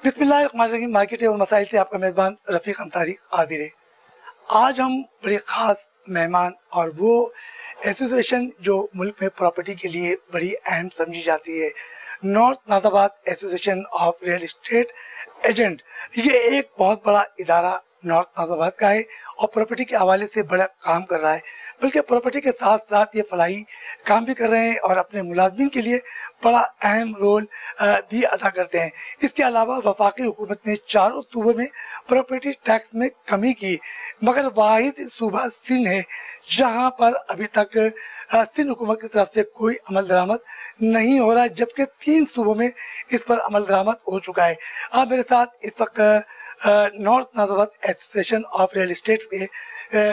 बिस्मिल्लाहिर्रहमानिर्रहीम। मार्केट और मसाइल से आपका मेज़बान रफ़ीक अंसारी हाजिर है। आज हम बड़े ख़ास मेहमान और वो एसोसिएशन जो मुल्क में प्रॉपर्टी के लिए बड़ी अहम समझी जाती है, North Nazimabad association of real estate agent. ये एक बहुत बड़ा इदारा नॉर्थ नाज़ाबाद का है और प्रॉपर्टी के हवाले से बड़ा काम कर रहा है, बल्कि प्रॉपर्टी के साथ साथ ये फलाही काम भी कर रहे हैं और अपने मुलाजमीन के लिए बड़ा अहम रोल भी अदा करते हैं। इसके अलावा वफाकी हुकूमत ने चारों सूबों में प्रॉपर्टी टैक्स में कमी की, मगर वाहिद सूबा सिंध है जहां पर अभी तक सिंध हुकूमत की तरफ से कोई अमल दरामद नहीं हो रहा है, जबकि 3 सूबों में इस पर अमल दरामद हो चुका है। आप मेरे साथ इस वक्त North Nazimabad association of real estate के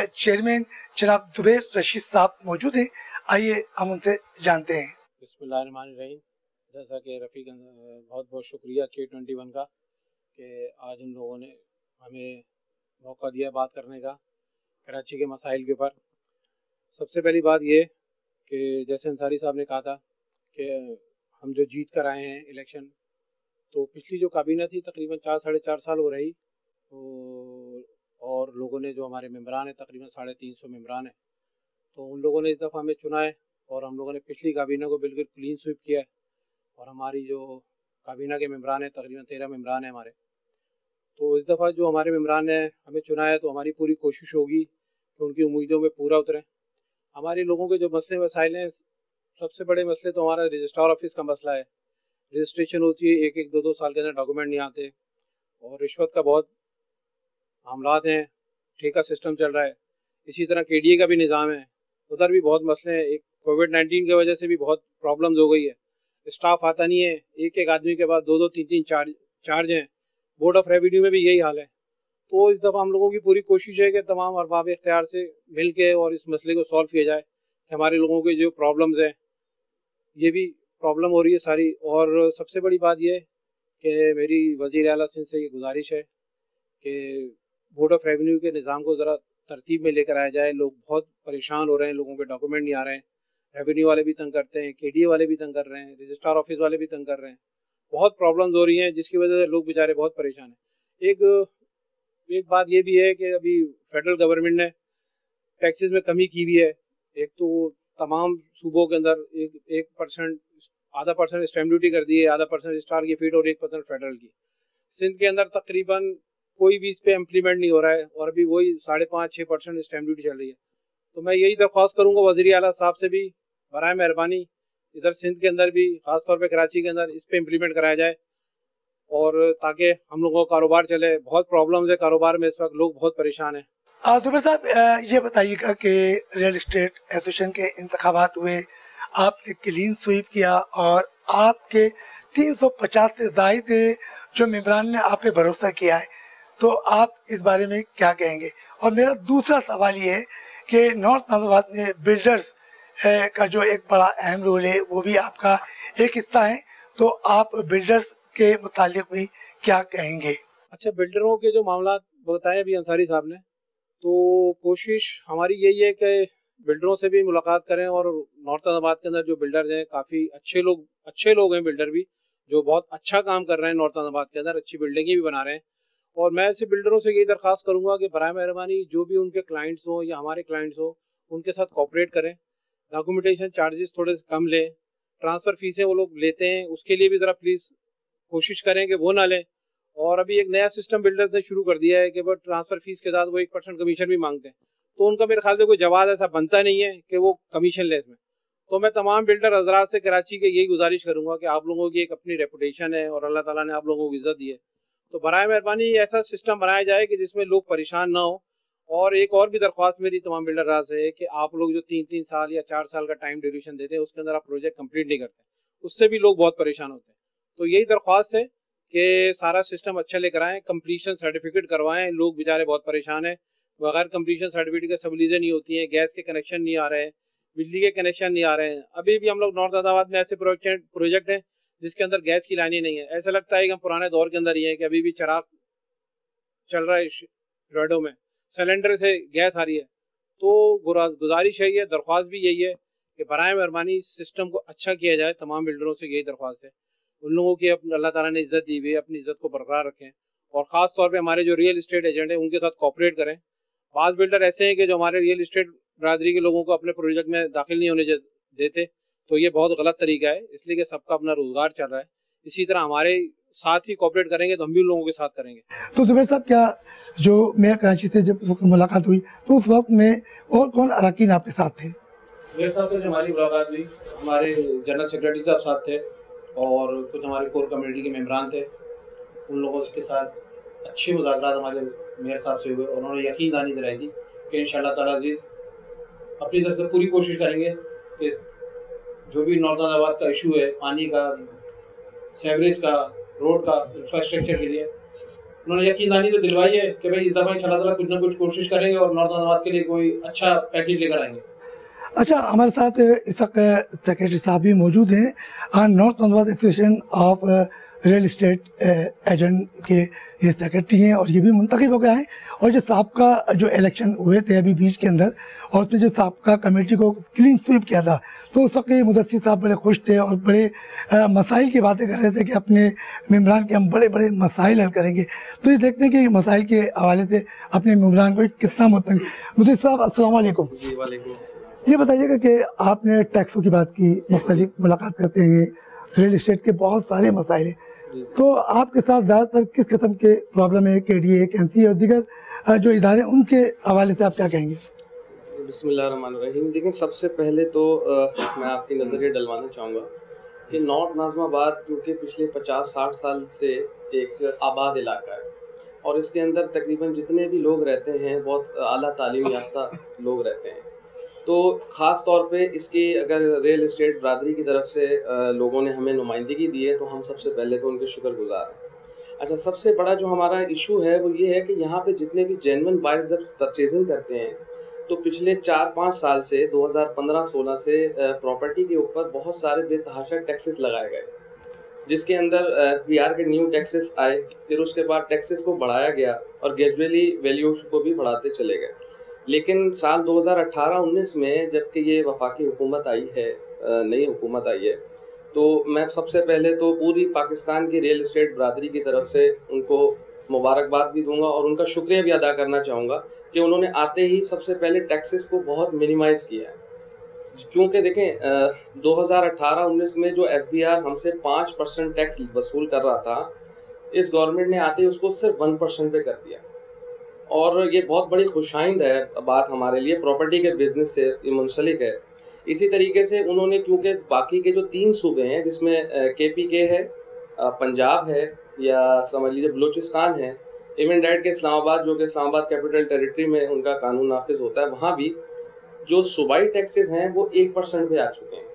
चेयरमैन जनाब जुबैर रशीद साहब मौजूद हैं। आइए हम उनसे जानते हैं। बिस्मिल्लाहिर्रहमानिर्रहीम। जैसा कि रफ़ीक बहुत बहुत शुक्रिया K21 का कि आज उन लोगों ने हमें मौका दिया बात करने का कराची के मसाइल के ऊपर। सबसे पहली बात ये कि जैसे अंसारी साहब ने कहा था कि हम जो जीत कर आए हैं इलेक्शन, तो पिछली जो काबीना थी तकरीबन 4-4.5 साल हो रही, और लोगों ने जो हमारे मेम्बरान हैं तकरीबन 350 मेम्बरान हैं, तो उन लोगों ने इस दफ़ा हमें चुना है और हम लोगों ने पिछली काबीना को बिल्कुल क्लीन स्वीप किया है। और हमारी जो काबीना के मेम्बरान हैं तकरीबन 13 मेम्बरान हैं हमारे, तो इस दफ़ा जो हमारे मेम्बरान ने हमें चुना है तो हमारी पूरी कोशिश होगी कि उनकी उम्मीदों में पूरा उतरें। हमारे लोगों के जो मसले मसाइल हैं, सबसे बड़े मसले तो हमारा रजिस्ट्रार ऑफिस का मसला है। रजिस्ट्रेशन होती है, 1-1, 2-2 साल के अंदर डॉक्यूमेंट नहीं आते, और रिश्वत का बहुत मामलात हैं, ठेका सिस्टम चल रहा है। इसी तरह KDA का भी निज़ाम है, उधर भी बहुत मसले हैं। एक कोविड-19 की वजह से भी बहुत प्रॉब्लम्स हो गई है, स्टाफ आता नहीं है, एक आदमी के पास 2-2, 3-3 चार्ज हैं। बोर्ड ऑफ रेवेन्यू में भी यही हाल है। तो इस दफ़ा हम लोगों की पूरी कोशिश है कि तमाम अरबाब इख्तियार से मिल के और इस मसले को सॉल्व किया जाए कि हमारे लोगों के जो प्रॉब्लम्स हैं, ये भी प्रॉब्लम हो रही है सारी। और सबसे बड़ी बात यह कि मेरी वज़ीर आला सिंध से ये गुजारिश है कि बोर्ड ऑफ रेवेन्यू के निज़ाम को ज़रा तरतीब में लेकर आया जाए। लोग बहुत परेशान हो रहे हैं, लोगों के डॉक्यूमेंट नहीं आ रहे हैं, रेवेन्यू वाले भी तंग करते हैं, KDA वाले भी तंग कर रहे हैं, रजिस्ट्रार ऑफिस वाले भी तंग कर रहे हैं। बहुत प्रॉब्लम्स हो रही हैं जिसकी वजह से लोग बेचारे बहुत परेशान हैं। एक बात ये भी है कि अभी फेडरल गवर्नमेंट ने टैक्सेस में कमी की हुई है। एक तो तमाम सूबों के अंदर 1% आधा % स्टैम्प ड्यूटी कर दी है, आधा % रजिस्ट्रार की फीड और 1% फेडरल की। सिंध के अंदर तकरीबन कोई भी इस पे इम्प्लीमेंट नहीं हो रहा है और अभी वही 5.5-6% स्टैम्प ड्यूटी चल रही है। तो मैं यही दरख्वास्त करूँगा वज़ीर आला साहब से भी, बराए मेहरबानी इधर सिंध के अंदर भी, ख़ासतौर पे कराची के अंदर इस पे इम्प्लीमेंट कराया जाए, और ताकि हम लोगों का कारोबार चले। बहुत प्रॉब्लम्स है कारोबार में, इस वक्त लोग बहुत परेशान हैं। दुबे साहब, ये बताइएगा कि रियल इस्टेट एसोसिएशन के इंतखाबात हुए, आपने क्लीन स्वीप किया और आपके 350 से ज़ायद जो मेम्बरान ने आप पे भरोसा किया है, तो आप इस बारे में क्या कहेंगे? और मेरा दूसरा सवाल ये है कि नॉर्थ नाज़ाबाद में बिल्डर्स का जो एक बड़ा अहम रोल है, वो भी आपका एक हिस्सा है, तो आप बिल्डर्स के मुतालिक भी क्या कहेंगे? अच्छा, बिल्डरों के जो मामला बताए अभी अंसारी साहब ने, तो कोशिश हमारी यही है कि बिल्डरों से भी मुलाकात करें। और नॉर्थ नाज़ाबाद के अंदर जो बिल्डर्स हैं, काफ़ी अच्छे लोग हैं बिल्डर भी, जो बहुत अच्छा काम कर रहे हैं नॉर्थ नाज़ाबाद के अंदर, अच्छी बिल्डिंगें भी बना रहे हैं। और मैं ऐसे बिल्डरों से यही दरख्वास्त करूँगा कि बराए मेहरबानी जो भी उनके क्लाइंट्स हों या हमारे क्लाइंट्स हों, उनके साथ कोऑपरेट करें, डॉक्यूमेंटेशन चार्जेस थोड़े कम लें, ट्रांसफ़र फीसें वो लोग लेते हैं उसके लिए भी ज़रा प्लीज़ कोशिश करें कि वो ना लें। और अभी एक नया सिस्टम बिल्डर्स ने शुरू कर दिया है कि वो ट्रांसफ़र फीस के साथ वो 1% कमीशन भी मांगते हैं, तो उनका मेरे ख्याल से कोई जवाब ऐसा बनता नहीं है कि वो कमीशन ले इसमें। तो मैं तमाम बिल्डर हजरात से कराची के यही गुजारिश करूँगा कि आप लोगों की एक अपनी रेपुटेशन है और अल्लाह ताला ने आप लोगों को इज़्ज़त दी है, तो बराए मेहरबानी ऐसा सिस्टम बनाया जाए कि जिसमें लोग परेशान ना हो। और एक और भी दरख्वास्त मेरी तमाम बिल्डर से है कि आप लोग जो 3-3 साल या 4 साल का टाइम ड्यूरेशन देते हैं, उसके अंदर आप प्रोजेक्ट कंप्लीट नहीं करते, उससे भी लोग बहुत परेशान होते हैं। तो यही दरख्वास्त है कि सारा सिस्टम अच्छा लेकर आएँ, कंप्लीशन सर्टिफिकेट करवाएं। लोग बेचारे बहुत परेशान हैं, बगैर कंप्लीशन सर्टिफिकेट के सबलीजें नहीं होती हैं, गैस के कनेक्शन नहीं आ रहे हैं, बिजली के कनेक्शन नहीं आ रहे हैं। अभी भी हम लोग नॉर्थ नाज़ाबाद में ऐसे प्रोजेक्ट हैं जिसके अंदर गैस की लाइनें नहीं है। ऐसा लगता है कि हम पुराने दौर के अंदर ही हैं कि अभी भी चिराग चल रहा है रोडों में, सिलेंडर से गैस आ रही है। तो गुजारिश है, ये दरख्वास्त भी यही है कि बराए मेहरबानी इस सिस्टम को अच्छा किया जाए। तमाम बिल्डरों से यही दरख्वास्त है। उन लोगों की अपनी अल्लाह ताला ने इज़्ज़त दी हुई है, अपनी इज़्ज़त को बरकरार रखें और ख़ास तौर पे हमारे जो रियल इस्टेट एजेंट हैं उनके साथ कोऑपरेट करें। बाज़ बिल्डर ऐसे हैं कि जो हमारे रियल इस्टेट बरादरी के लोगों को अपने प्रोजेक्ट में दाखिल नहीं होने देते, तो ये बहुत गलत तरीका है, इसलिए कि सबका अपना रोज़गार चल रहा है। इसी तरह हमारे साथ ही कोऑपरेट करेंगे तो हम भी उन लोगों के साथ करेंगे। तो जुबैर साहब, क्या जो मेयर कराची से जब मुलाकात हुई तो उस वक्त में और कौन अरकान आपके साथ थे? मेरे साथ तो हमारी मुलाकात हुई, हमारे जनरल सेक्रेटरी साहब साथ थे और कुछ हमारे कोर कमेटी के मेम्बरान थे। उन लोगों के साथ अच्छे मुज़ाकरात हमारे मेयर साहब से हुए और उन्होंने यकीन दहानी दिलाई थी कि इंशाअल्लाह ताला अज़ीज़ अपनी तरफ से पूरी कोशिश करेंगे कि जो भी नॉर्दर्न इलाहाबाद का इशू है, पानी का, सीवरेज का, रोड का, इंफ्रास्ट्रक्चर के लिए, उन्होंने यकीन दहानी तो दिलवाई है कि भाई इस दफ़ा इंशाअल्लाह ताला कुछ ना कुछ कोशिश करेंगे और नॉर्दर्न इलाहाबाद के लिए कोई अच्छा पैकेज लेकर आएंगे। अच्छा, हमारे साथ इस वक्त सेक्रेटरी साहब भी मौजूद हैं। North Allahabad association of real estate agent के ये सेक्रेटरी हैं और ये भी मुंतखब हो गया है। और जो साबका जो इलेक्शन हुए थे अभी बीच के अंदर, और उसने जो साबका कमेटी को क्लीन स्वीप किया था, तो उस वक्त मुदस्सिर साहब बड़े खुश थे और बड़े मसाइल की बातें कर रहे थे कि अपने मेम्बरान के हम बड़े बड़े मसाइल हल करेंगे। तो ये देखते हैं कि मसाइल के हवाले से अपने मेम्बरान को कितना मुतमिन। मुदस्सिर साहब, अस्सलाम वालेकुम। जी वालेकुम। ये बताइएगा कि आपने टैक्सों की बात की, मुख्तलिफ मुलाकात करते हैं, रियल इस्टेट के बहुत सारे मसाइल हैं, तो आपके साथ ज़्यादातर किस किस्म के प्रॉब्लम है? KDA, KNC और दीगर जो इदारे, उनके हवाले से आप क्या कहेंगे? बिस्मिल्लाहिर्रहमानिर्रहीम। देखिए, सबसे पहले तो मैं आपकी नज़रिए डलवाना चाहूँगा कि नॉर्थ नाज़िमाबाद क्योंकि पिछले 50-60 साल से एक आबाद इलाका है और इसके अंदर तकरीबन जितने भी लोग रहते हैं बहुत आला तालीम याफ्ता लोग रहते हैं। तो ख़ास तौर पे इसकी अगर रियल इस्टेट बरादरी की तरफ से लोगों ने हमें नुमाइंदगी दी है तो हम सबसे पहले तो उनके शुक्रगुज़ार हैं। अच्छा, सबसे बड़ा जो हमारा इशू है वो ये है कि यहाँ पे जितने भी जेन्युइन बायर्स जब परचेजिंग करते हैं तो पिछले 4-5 साल से 2015-16 से प्रॉपर्टी के ऊपर बहुत सारे बेतहाशा टैक्सेस लगाए गए, जिसके अंदर PR के न्यू टैक्सेस आए, फिर उसके बाद टैक्सेस को बढ़ाया गया और ग्रेजुअली वैल्यूज को भी बढ़ाते चले गए। लेकिन साल 2018-19 में जबकि ये वफाकी हुकूमत आई है, नई हुकूमत आई है, तो मैं सबसे पहले तो पूरी पाकिस्तान की रियल इस्टेट बरादरी की तरफ से उनको मुबारकबाद भी दूंगा और उनका शुक्रिया भी अदा करना चाहूँगा कि उन्होंने आते ही सबसे पहले टैक्सेस को बहुत मिनिमाइज़ किया है। क्योंकि देखें 2018-19 में जो FBR हमसे 5% टैक्स वसूल कर रहा था, इस गवर्नमेंट ने आते ही उसको सिर्फ 1% पे कर दिया और ये बहुत बड़ी खुशाइंद है बात हमारे लिए, प्रॉपर्टी के बिजनेस से ये मुंसलिक है। इसी तरीके से उन्होंने क्योंकि बाकी के जो 3 सूबे हैं जिसमें KPK है, पंजाब है या समझ लीजिए बलूचिस्तान है, इवन डाइट के इस्लामाबाद जो कि इस्लामाबाद कैपिटल टेरिटरी में उनका कानून नाफिज होता है, वहाँ भी जो सूबाई टैक्सेस हैं वो 1% पे आ चुके हैं।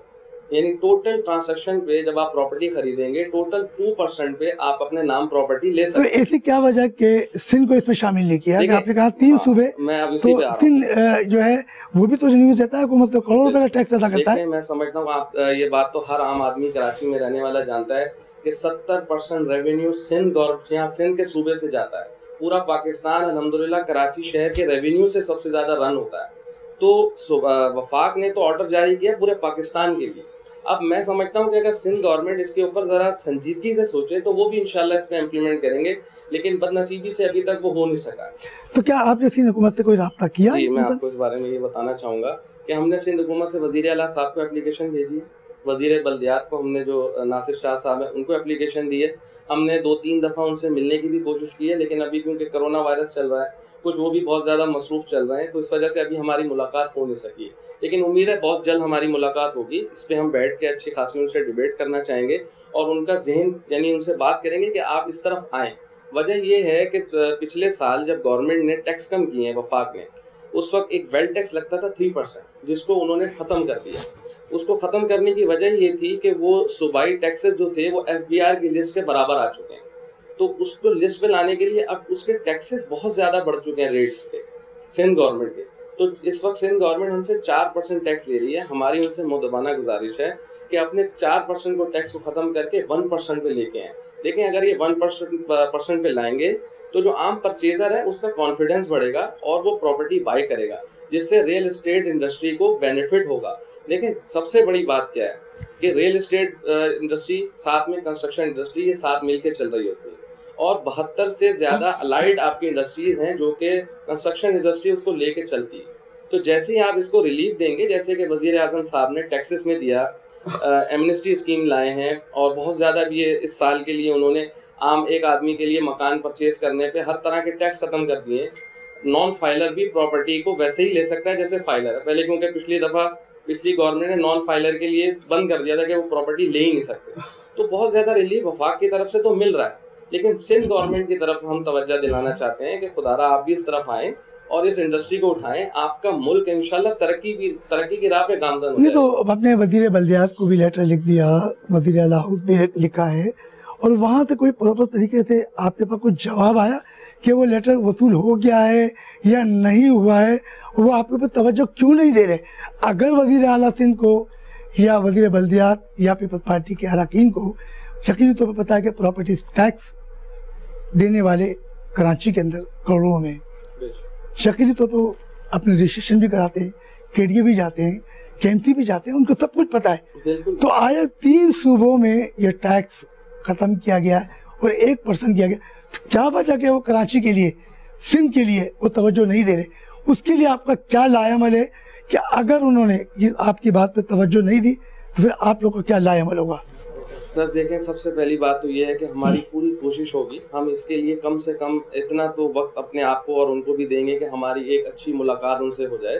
यानी टोटल ट्रांजैक्शन पे जब आप प्रॉपर्टी खरीदेंगे टोटल 2% पे आप अपने नाम प्रॉपर्टी ले सकते हैं। तो ऐसी क्या वजह कि सिंध को इसमें शामिल नहीं किया? आपने कहा 3 सूबे, मैं अब तो सिंध जो है वो भी तो रिन्यू देता है, हुकूमत तो करोड़ों रुपए का टैक्स अदा करता है। मैं समझता हूँ आप ये बात तो हर आम आदमी कराची में रहने वाला जानता है कि 70% रेवेन्यू सिंध के सूबे से जाता है। पूरा पाकिस्तान अल्हम्दुलिल्लाह कराची शहर के रेवेन्यू से सबसे ज्यादा रन होता है। तो वफाक ने तो ऑर्डर जारी किया पूरे पाकिस्तान के लिए। अब मैं समझता हूँ कि अगर सिंध गवर्नमेंट इसके ऊपर ज़रा संजीदगी से सोचे तो वो भी इंशाल्लाह इस पर इम्प्लीमेंट करेंगे, लेकिन बदनसीबी से अभी तक वो हो नहीं सका। तो क्या आपने सिंध हुकूमत से कोई रब्ता किया? जी, मैं आपको इस बारे में ये बताना चाहूँगा कि हमने सिंध हुकूमत से वज़ीर आला साहब को एप्लीकेशन भेजी है, वज़ीर बल्दियात को हमने जो नासिर शाह साहब हैं उनको एप्लीकेशन दी है। हमने 2-3 दफ़ा उनसे मिलने की भी कोशिश की है, लेकिन अभी क्योंकि कोरोना वायरस चल रहा है, कुछ वो भी बहुत ज़्यादा मसरूफ़ चल रहे हैं, तो इस वजह से अभी हमारी मुलाकात हो नहीं सकी है। लेकिन उम्मीद है बहुत जल्द हमारी मुलाकात होगी। इस पर हम बैठ के अच्छी खासी उनसे डिबेट करना चाहेंगे और उनका जहन यानी उनसे बात करेंगे कि आप इस तरफ आएँ। वजह ये है कि पिछले साल जब गवर्नमेंट ने टैक्स कम किए हैं वफाक ने, उस वक्त एक वेल्थ टैक्स लगता था 3%, जिसको उन्होंने ख़त्म कर दिया। उसको ख़त्म करने की वजह ये थी कि वो सूबाई टैक्सेस जो थे वो FBR की लिस्ट के बराबर आ चुके हैं, तो उसको लिस्ट पे लाने के लिए अब उसके टैक्सेस बहुत ज़्यादा बढ़ चुके हैं रेट्स के सिंध गवर्नमेंट के। तो इस वक्त सिंध गवर्नमेंट हमसे 4% टैक्स ले रही है। हमारी उनसे मुदबाना गुजारिश है कि अपने 4% को टैक्स को ख़त्म करके 1% पे लेके आएँ। लेकिन अगर ये 1% पे लाएंगे तो जो आम परचेज़र है उसका कॉन्फिडेंस बढ़ेगा और वो प्रॉपर्टी बाई करेगा, जिससे रियल इस्टेट इंडस्ट्री को बेनिफिट होगा। लेकिन सबसे बड़ी बात क्या है कि रियल एस्टेट इंडस्ट्री साथ में कंस्ट्रक्शन इंडस्ट्री ये साथ मिलकर चल रही होती है, और 72 से ज़्यादा अलाइड आपकी इंडस्ट्रीज हैं जो कि कंस्ट्रक्शन इंडस्ट्री उसको लेके चलती है। तो जैसे ही आप इसको रिलीफ देंगे, जैसे कि वज़ीर आज़म साहब ने टैक्सेस में दिया, एमनेस्टी स्कीम लाए हैं, और बहुत ज़्यादा भी इस साल के लिए उन्होंने आम एक आदमी के लिए मकान परचेज करने पे हर तरह के टैक्स खत्म कर दिए। नॉन फाइलर भी प्रॉपर्टी को वैसे ही ले सकता है जैसे फाइलर है पहले, क्योंकि पिछली गवर्नमेंट ने नॉन फाइलर के लिए बंद कर दिया था कि वो प्रॉपर्टी ले ही नहीं सकते। तो बहुत ज़्यादा रिलीफ वफाक की तरफ से तो मिल रहा है, लेकिन सिंध गवर्नमेंट की तरफ हम तवज्जो दिलाना चाहते हैं कि खुदारा आप भी इस तरफ आएँ और इस इंडस्ट्री को उठाएं। आपका मुल्क इंशाल्लाह तरक्की की राह पे गामजन हो जाएगा। तो अपने वजीर बल्दियात को भी लेटर लिख दिया, वजीर लाहौर भी लिखा है, और वहाँ से कोई प्रॉपर तरीके से आपके पास कुछ जवाब आया कि वो लेटर वसूल हो गया है या नहीं हुआ है, वो आपके ऊपर तवज्जो क्यों नहीं दे रहे? अगर वजीर आला सिंध को या वजीर बल्दियात या पीपल्स पार्टी के अरकान को यकीनी तौर पर पता है कि प्रॉपर्टी टैक्स देने वाले कराची के अंदर करोड़ों में, यकीनी तौर पर अपने रजिस्ट्रेशन भी कराते हैं, केडीए भी जाते हैं, केएमसी भी जाते हैं, उनको सब कुछ पता है। तो आया 3 सूबों में ये टैक्स खत्म किया गया है और 1% किया गया, तो क्या वजह कि वो कराची के लिए, सिंध के लिए वो तवज्जो नहीं दे रहे? उसके लिए आपका क्या लाएअमल है कि अगर उन्होंने ये आपकी बात पे तवज्जो नहीं दी तो फिर आप लोग का क्या लाएअमल होगा? सर देखें, सबसे पहली बात तो ये है कि हमारी पूरी कोशिश होगी, हम इसके लिए कम से कम इतना तो वक्त अपने आप को और उनको भी देंगे कि हमारी एक अच्छी मुलाकात उनसे हो जाए।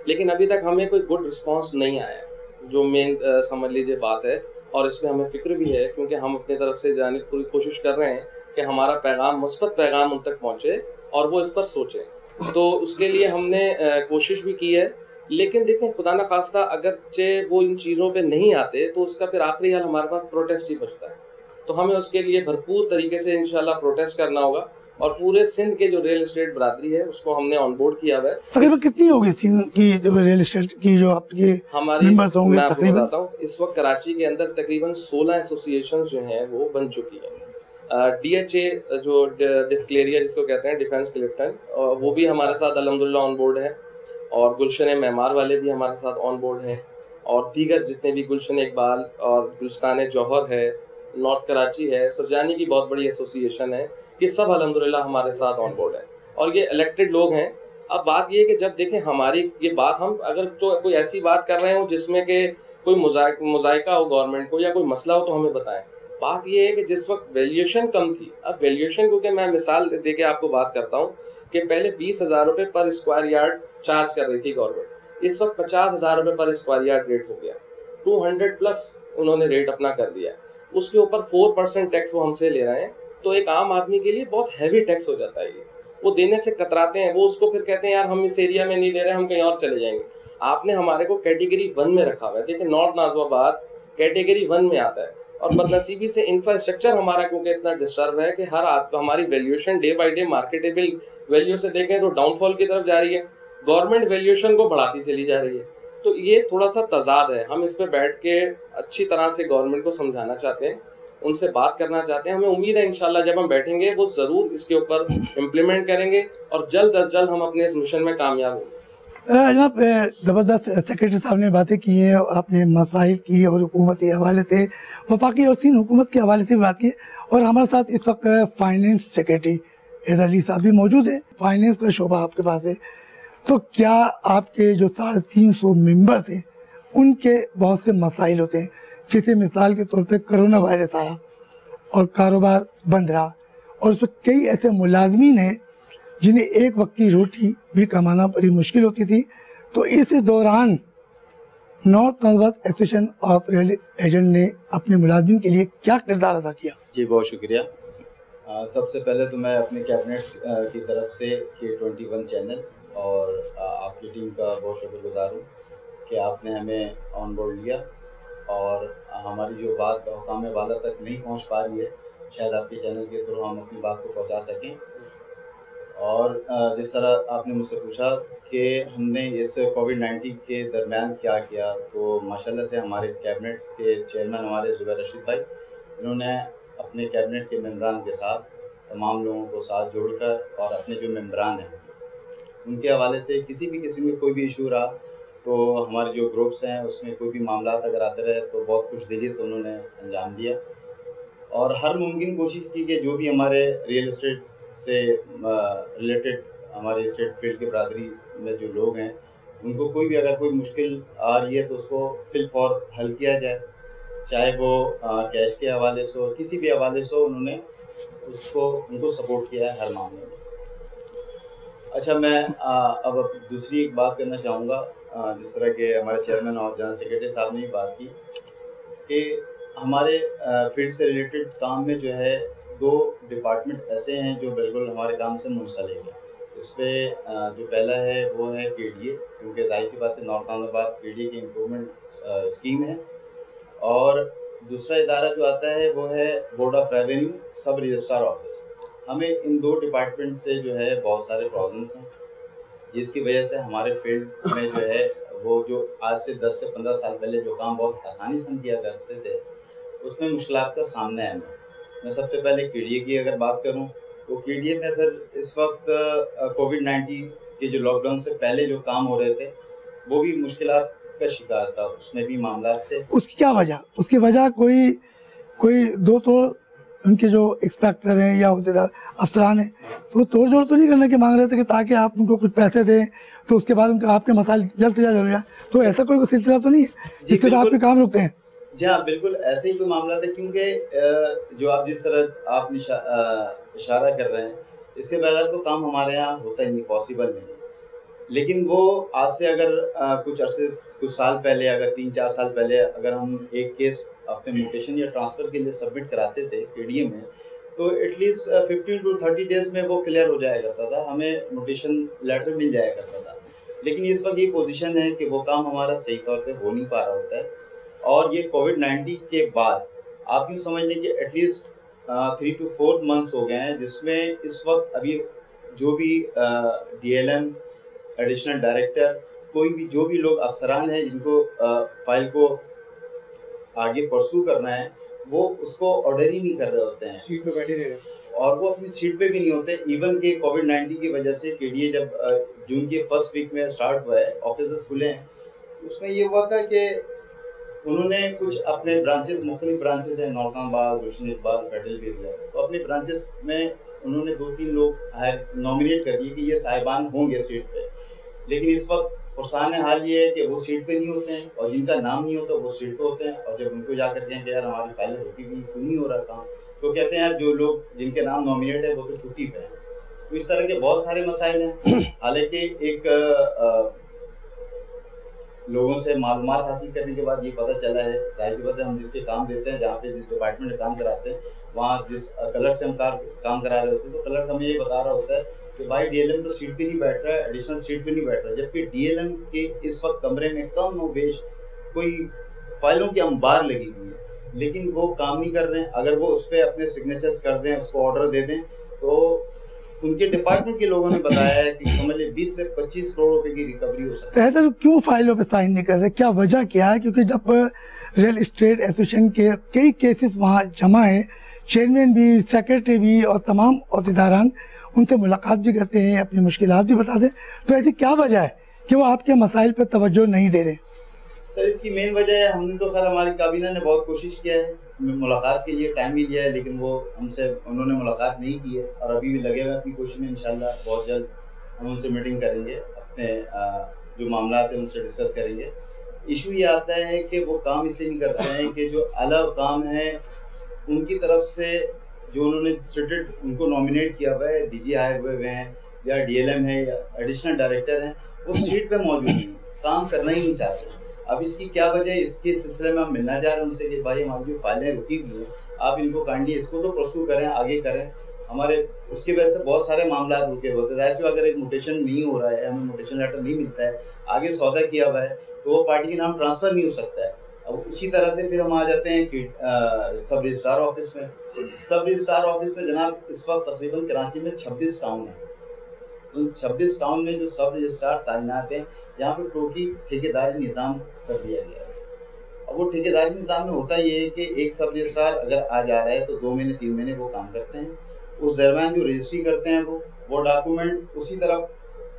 लेकिन अभी तक हमें कोई गुड रिस्पांस नहीं आया, जो मेन समझ लीजिए बात है, और इसमें हमें फिक्र भी है क्योंकि हम अपनी तरफ से जाने की पूरी कोशिश कर रहे हैं कि हमारा पैगाम, मुस्बत पैगाम उन तक पहुँचे और वो इस पर सोचें। तो उसके लिए हमने कोशिश भी की है। लेकिन देखें, खुदा न खास्ता अगरचे वो इन चीज़ों पे नहीं आते तो उसका फिर आखिरी हाल हमारे पास प्रोटेस्ट ही बचता है। तो हमें उसके लिए भरपूर तरीके से इंशाल्लाह प्रोटेस्ट करना होगा, और पूरे सिंध के जो रियल एस्टेट बरादरी है उसको हमने ऑन बोर्ड किया हुआ है। तकरीबन कितनी होगी सिंध की जो रियल एस्टेट की जो आपके हमारी, मेंबर्स होंगे? मैं आपको बताता हूँ, इस वक्त कराची के अंदर तकरीबन 16 एसोसिएशन जो हैं वो बन चुकी है। DHA जो डिक्लेरिया जिसको कहते हैं, डिफेंस कलेक्टर, वो भी हमारे साथ अल्हम्दुलिल्लाह ऑन बोर्ड है, और गुलशन मेमार वाले भी हमारे साथ ऑन बोर्ड हैं, और दीगर जितने भी गुलशन इकबाल और गुलस्तान जौहर है, नॉर्थ कराची है, सुरजानी की बहुत बड़ी एसोसिएशन है, ये सब अल्हम्दुलिल्लाह हमारे साथ ऑन बोर्ड है और ये इलेक्टेड लोग हैं। अब बात ये है कि जब देखें हमारी ये बात, हम अगर तो कोई ऐसी बात कर रहे हो जिसमें कि कोई मुजायका हो गवर्नमेंट को या कोई मसला हो तो हमें बताएं। बात ये है कि जिस वक्त वैल्यूएशन कम थी, अब वैल्यूएशन, क्योंकि मैं मिसाल दे के आपको बात करता हूँ कि पहले 20,000 रुपये पर स्क्वायर यार्ड चार्ज कर रही थी गवर्नमेंट, इस वक्त 50,000 रुपये पर स्क्वायर यार्ड रेट हो गया, 200+ उन्होंने रेट अपना कर दिया। उसके ऊपर 4% टैक्स वो हमसे ले रहे हैं, तो एक आम आदमी के लिए बहुत हैवी टैक्स हो जाता है ये, वो देने से कतराते हैं, वो उसको फिर कहते हैं यार हम इस एरिया में नहीं ले रहे, हम कहीं और चले जाएंगे। आपने हमारे को कैटेगरी 1 में रखा हुआ है। देखिए, नॉर्थ नाज़िमाबाद कैटेगरी 1 में आता है, और बदनसीबी से इंफ्रास्ट्रक्चर हमारा क्योंकि इतना डिस्टर्ब है कि हर हमारी valuation day by day marketable value से देखें तो डाउनफॉल की तरफ जा रही है, गवर्नमेंट वैल्यूएशन को बढ़ाती चली जा रही है। तो ये थोड़ा सा तजाद है। हम इस पर बैठ के अच्छी तरह से गवर्नमेंट को समझाना चाहते हैं, उनसे बात करना चाहते हैं। हमें उम्मीद है इंशाल्लाह जब हम बैठेंगे वो ज़रूर इसके ऊपर इम्प्लीमेंट करेंगे और जल्द अज जल्द हम अपने इस मिशन में कामयाब होंगे। जनाब, ज़बरदस्त सेक्रेटरी साहब ने बातें की हैं और आपने मसाइल की और हुकूमत के हवाले से, वफाकी और सिंध हुकूमत के हवाले से भी बात की। और हमारे साथ इस वक्त फाइनेंस सेक्रेटरी हैदर अली साहब भी मौजूद है। फाइनेंस का शोबा आपके पास है, तो क्या आपके जो 350 मेंबर थे उनके बहुत से मसाइल होते हैं, जैसे मिसाल के तौर पे कोरोना वायरस आया और कारोबार बंद रहा, और उसमें कई ऐसे मुलाजमीन हैं जिन्हें एक वक्त की रोटी भी कमाना बड़ी मुश्किल होती थी। तो इस दौरान north Nazimabad association of real agent ने अपने मुलाजमीन के लिए क्या किरदार अदा किया? जी, बहुत शुक्रिया। सबसे पहले तो मैं अपने कैबिनेट की तरफ से K21 चैनल और आपकी टीम का बहुत शुक्रगुजार हूँ कि आपने हमें ऑन बोर्ड लिया, और हमारी जो बात हुकाम वाला तक नहीं पहुँच पा रही है, शायद आपके चैनल के थ्रू हम अपनी बात को पहुँचा सकें। और जिस तरह आपने मुझसे पूछा कि हमने इस कोविड-19 के दरमियान क्या किया, तो माशाल्लाह से हमारे कैबिनेट्स के चेयरमैन हमारे ज़ुबैर रशीद भाई, इन्होंने अपने कैबिनेट के मेंबरान के साथ तमाम लोगों को साथ जोड़कर और अपने जो मेंबरान हैं उनके हवाले से किसी भी किस्म में कोई भी इशू रहा तो हमारे जो ग्रुप्स हैं उसमें कोई भी मामला अगर आते रहे तो बहुत कुछ दिली से उन्होंने अंजाम दिया और हर मुमकिन कोशिश की कि जो भी हमारे रियल एस्टेट से रिलेटेड हमारे स्टेट फील्ड के बरादरी में जो लोग हैं उनको कोई भी अगर कोई मुश्किल आ रही है तो उसको फिल फॉर हल किया जाए, चाहे वो कैश के हवाले से हो, किसी भी हवाले से हो, उन्होंने उनको सपोर्ट किया है हर मामले में। अच्छा, मैं अब दूसरी एक बात करना चाहूँगा, जिस तरह के हमारे चेयरमैन और जनरल सेक्रेटरी साहब ने भी बात की कि हमारे फील्ड से रिलेटेड काम में जो है 2 डिपार्टमेंट ऐसे हैं जो बिल्कुल हमारे काम से मुंसलिक हैं। इस पर जो पहला है वो है KDA, क्योंकि जाहिर सी बात है नॉर्थ अहमदाबाद KDA की इम्प्रूवमेंट स्कीम है, और दूसरा इदारा जो आता है वो है बोर्ड ऑफ रेवेन्यू सब रजिस्ट्रार ऑफिस। हमें इन 2 डिपार्टमेंट से जो है बहुत सारे प्रॉब्लम्स हैं, जिसकी वजह से हमारे फील्ड में जो है वो जो आज से 10 से 15 साल पहले जो काम बहुत आसानी से हम किया करते थे उसमें मुश्किलात का सामना है। मैं सबसे पहले KDA की अगर बात करूं तो KDA में सर इस वक्त कोविड-19 के जो लॉकडाउन से पहले जो काम हो रहे थे वो भी मुश्किलात का शिकार था, उसमें भी मामला थे। उसकी क्या वजह? उसकी वजह कोई 2 तो उनके जो इंस्पेक्टर हैं या अफसरान हैं तो तोड़ जोड़ तो नहीं करने के मांग रहे थे कि ताकि आप उनको कुछ पैसे दें तो उसके बाद उनके आपके मसाइल जल्द से जल्द हो जाए, तो ऐसा कोई सिलसिला तो नहीं है जिसके तो आपके काम रुकते हैं? जी हाँ, बिल्कुल ऐसे ही कोई मामला था, क्योंकि जो आप जिस तरह आप इशारा कर रहे हैं इसके बगैर तो काम हमारे यहाँ होता ही नहीं, पॉसिबल नहीं। लेकिन वो आज से अगर कुछ साल पहले, अगर 3-4 साल पहले अगर हम एक केस अपने म्यूटेशन या ट्रांसफ़र के लिए सबमिट कराते थे KDA में तो एटलीस्ट 15 to 30 डेज़ में वो क्लियर हो जाया करता था, हमें म्यूटेशन लेटर मिल जाया करता था। लेकिन इस वक्त ये पोजीशन है कि वो काम हमारा सही तौर पे हो नहीं पा रहा होता है, और ये कोविड-19 के बाद आप यूँ समझ लें कि एटलीस्ट 3 to 4 मंथ्स हो गए हैं, जिसमें इस वक्त अभी जो भी DLM, एडिशनल डायरेक्टर, कोई भी जो भी लोग अफसरान हैं जिनको फाइल को आगे परसू करना है वो उसको ऑर्डर ही नहीं कर रहे होते हैं, सीट पे बैठे रहे और वो अपनी सीट पे भी नहीं होते। इवन के कोविड-19 की वजह से KDA जब जून के फर्स्ट वीक में स्टार्ट हुआ है, ऑफिस खुले हैं, उसमें ये हुआ था कि उन्होंने कुछ अपने ब्रांचेस, मुख्तलिफ ब्रांचेस हैं, नॉर्थ अहमदाबाद, रोशनी इकबाल, फेडरल भी है, तो अपने ब्रांचेस में उन्होंने 2-3 लोग नॉमिनेट कर दिए कि ये साहिबान होंगे सीट पे। लेकिन इस वक्त पुरसान हाल ये है कि वो सीट पे नहीं होते हैं, और जिनका नाम नहीं होता वो सीट पे होते हैं, और जब उनको जाकर कहें कि यार हमारी फाइलें होती भी नहीं हो रहा काम, तो कहते हैं यार जो लोग जिनके नाम नॉमिनेट है वो तो छुट्टी पे हैं। तो इस तरह के बहुत सारे मसाइल हैं। हालांकि एक लोगों से मालूमात हासिल करने के बाद ये पता चला है, जाहिर सी बात है हम जिससे काम देते हैं, जहाँ पे जिस डिपार्टमेंट में काम कराते हैं, वहाँ जिस कलर से हम काम करा रहे होते हैं, तो कलर हमें ये बता रहा होता है कि भाई DLM तो सीट पे नहीं बैठ रहा है, एडिशनल सीट पे नहीं बैठ रहा है, जबकि DLM के इस वक्त कमरे में कम नो बेश कोई फाइलों की अंबार लगी हुई है, लेकिन वो काम नहीं कर रहे हैं। अगर वो उस पर अपने सिग्नेचर्स कर दें, उसको ऑर्डर दे दें, तो उनके डिपार्टमेंट के लोगों ने बताया है कि समझ लीजिए 20 से 25 करोड़ रुपए की रिकवरी हो सकती है। तो क्यों फाइलों पे साइन नहीं कर रहे? क्या वजह क्या है? क्योंकि जब रियल एस्टेट एसोसिएशन के कई केसेस वहाँ जमा है, चेयरमैन भी, सेक्रेटरी भी और तमाम अहदेदारान उनसे मुलाकात भी करते हैं, अपनी मुश्किलात भी बताते हैं, तो ऐसी क्या वजह है कि वो आपके मसाइल पर तवज्जो नहीं दे रहे? सर, इसकी मेन वजह है, हमने तो खैर हमारी काबीना ने बहुत कोशिश किया है, मुलाकात के लिए टाइम भी लिया है, लेकिन वो उन्होंने मुलाकात नहीं की है, और अभी भी लगे हुए अपनी कोशिश में। इंशाल्लाह बहुत जल्द हम उनसे मीटिंग करेंगे, अपने जो मामला है उनसे डिस्कस करेंगे। इशू ये आता है कि वो काम इसलिए नहीं करते हैं कि जो अलग काम है उनकी तरफ से जो उन्होंने सिटेड उनको नॉमिनेट किया हुआ है, DG आए हुए हैं या DLM है या एडिशनल डायरेक्टर हैं, वो सीट पे मौजूद नहीं, काम करना ही नहीं चाहते। अब इसकी क्या वजह है, इसके सिलसिले में हम मिलना चाह रहे हैं उनसे कि भाई हमारी जो फाइलें रुकी हुई हैं, आप इनको काइंडली इसको तो परस्यू करें, आगे करें। हमारे उसकी वजह से बहुत सारे मामला रुके होते हैं। ऐसे अगर एक म्यूटेशन नहीं हो रहा है, हमें म्यूटेशन लेटर नहीं मिलता है, आगे सौदा किया हुआ है, तो वो पार्टी के नाम ट्रांसफ़र नहीं हो सकता है। अब उसी तरह से फिर हम आ जाते हैं कि सब रजिस्ट्रार ऑफिस में। सब रजिस्ट्रार ऑफिस में जनाब इस वक्त तकरीबन कराची में 26 टाउन हैं। उन 26 टाउन में जो सब रजिस्ट्रार तैनात हैं, यहाँ पर टोटली ठेकेदारी निज़ाम कर दिया गया है। अब वो ठेकेदारी निज़ाम में होता ये है कि एक सब रजिस्ट्रार अगर आ जा रहा है तो 2 महीने 3 महीने वो काम करते हैं। उस दरमियान जो रजिस्ट्री करते हैं वो डॉक्यूमेंट उसी तरह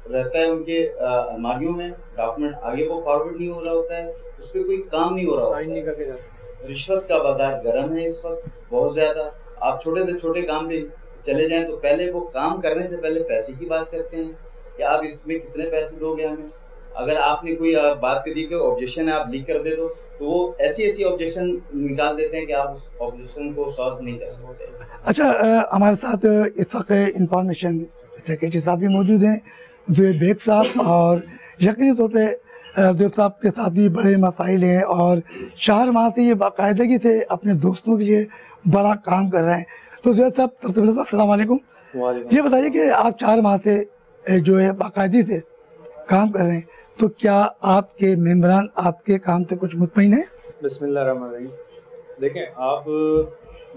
रहता है उनके अलमारियों में, डॉक्यूमेंट आगे को फॉरवर्ड नहीं हो रहा होता है, उस पर कोई काम नहीं हो रहा साइन नहीं होता करके है। जाते। रिश्वत का बाजार गर्म है इस वक्त बहुत ज़्यादा। आप छोटे से छोटे काम पे चले जाएं तो पहले वो काम करने से पहले पैसे की बात करते हैं कि आप इसमें कितने पैसे दोगे हमें। अगर आपने कोई बात कर दी कि ऑब्जेक्शन है आप लीक कर दे दो, तो वो ऐसी ऑब्जेक्शन निकाल देते हैं कि आप उस ऑब्जेक्शन को सॉल्व नहीं कर सकते। अच्छा, हमारे साथ इस वक्त इंफॉर्मेशन सेक्रेटरी साहब भी मौजूद हैं, ज़ुबैर बेग साहब, और यकीनी तौर पे ज़ुबैर साहब के साथ भी बड़े मसाइल हैं और 4 माह से ये बाकायदगी से अपने दोस्तों के लिए बड़ा काम कर रहे हैं। तो ज़ुबैर साहब, सबसे पहले अस्सलाम वालेकुम। ये बताइए कि आप 4 माह से जो है बाकायदगी से काम कर रहे हैं, तो क्या आपके मेंबरान आपके काम से कुछ मुतमईन हैं? बिस्मिल्लाहिर्रहमानिर्रहीम। देखें, आप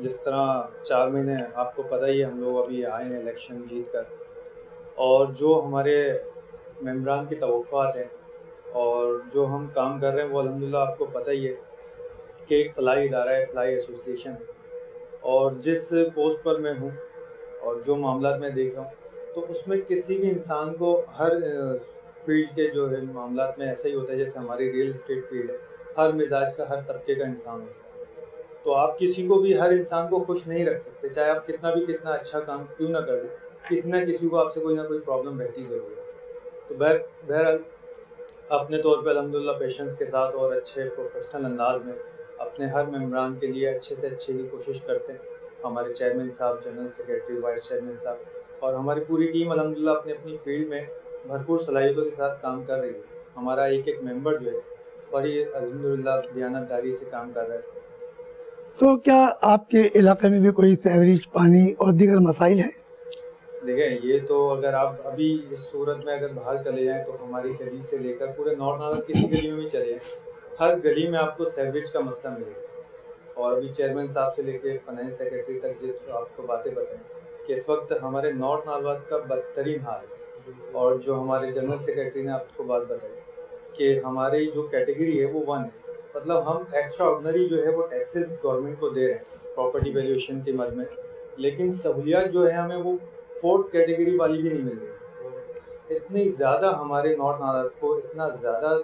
जिस तरह 4 महीने आपको पता ही है, हम लोग अभी आए हैं इलेक्शन जीत कर, और जो हमारे मेंबरान की तवक्कुआत हैं और जो हम काम कर रहे हैं वो अल्हम्दुलिल्लाह आपको पता ही है कि एक फलाई इदारा है, फलाई एसोसिएशन है, और जिस पोस्ट पर मैं हूँ और जो मामला मैं देख रहा हूँ, तो उसमें किसी भी इंसान को हर फील्ड के जो है मामला में ऐसा ही होता है जैसे हमारी रियल इस्टेट फील्ड है, हर मिजाज का, हर तबके का इंसान होता है। तो आप किसी को भी, हर इंसान को खुश नहीं रख सकते, चाहे आप कितना अच्छा काम क्यों ना कर दें, किसी ना किसी को आपसे कोई ना कोई प्रॉब्लम रहती ज़रूर है। तो बहरहाल अपने तौर पे अल्हम्दुलिल्लाह पेशेंस के साथ और अच्छे प्रोफेशनल अंदाज में अपने हर मेंबरान के लिए अच्छे से अच्छे की कोशिश करते हैं। हमारे चेयरमैन साहब, जनरल सेक्रेटरी, वाइस चेयरमैन साहब और हमारी पूरी टीम अल्हम्दुलिल्लाह अपनी अपनी फील्ड में भरपूर सलाहियतों के साथ काम कर रही है। हमारा एक मेंबर जो है बड़ी अल्हम्दुलिल्लाह दयानतदारी से काम कर रहा है। तो क्या आपके इलाके में भी कोई सीवरेज, पानी और दीगर मसाइल हैं? देखें, ये तो अगर आप अभी इस सूरत में अगर बाहर चले जाएं तो हमारी गली से लेकर पूरे नॉर्थ नार्थ किसी गली में भी चले जाएं, हर गली में आपको सीवरेज का मसला मिलेगा। और अभी चेयरमैन साहब से लेकर फाइनेंस सेक्रेटरी तक जो आपको बातें बताएं कि इस वक्त हमारे नॉर्थ नार्थ का बदतरीन हाल है। और जो हमारे जनरल सेक्रेटरी ने आपको बात बताई कि हमारी जो कैटेगरी है वो 1 है, मतलब हम एक्स्ट्रा ऑर्डिनरी जो है वो टैक्सेस गवर्नमेंट को दे रहे हैं प्रॉपर्टी वैल्यूएशन के मद में, लेकिन सहूलियात जो है हमें वो 4th कैटेगरी वाली भी नहीं मिल रही। इतनी ज़्यादा हमारे नॉर्थ नार्थ को, इतना ज़्यादा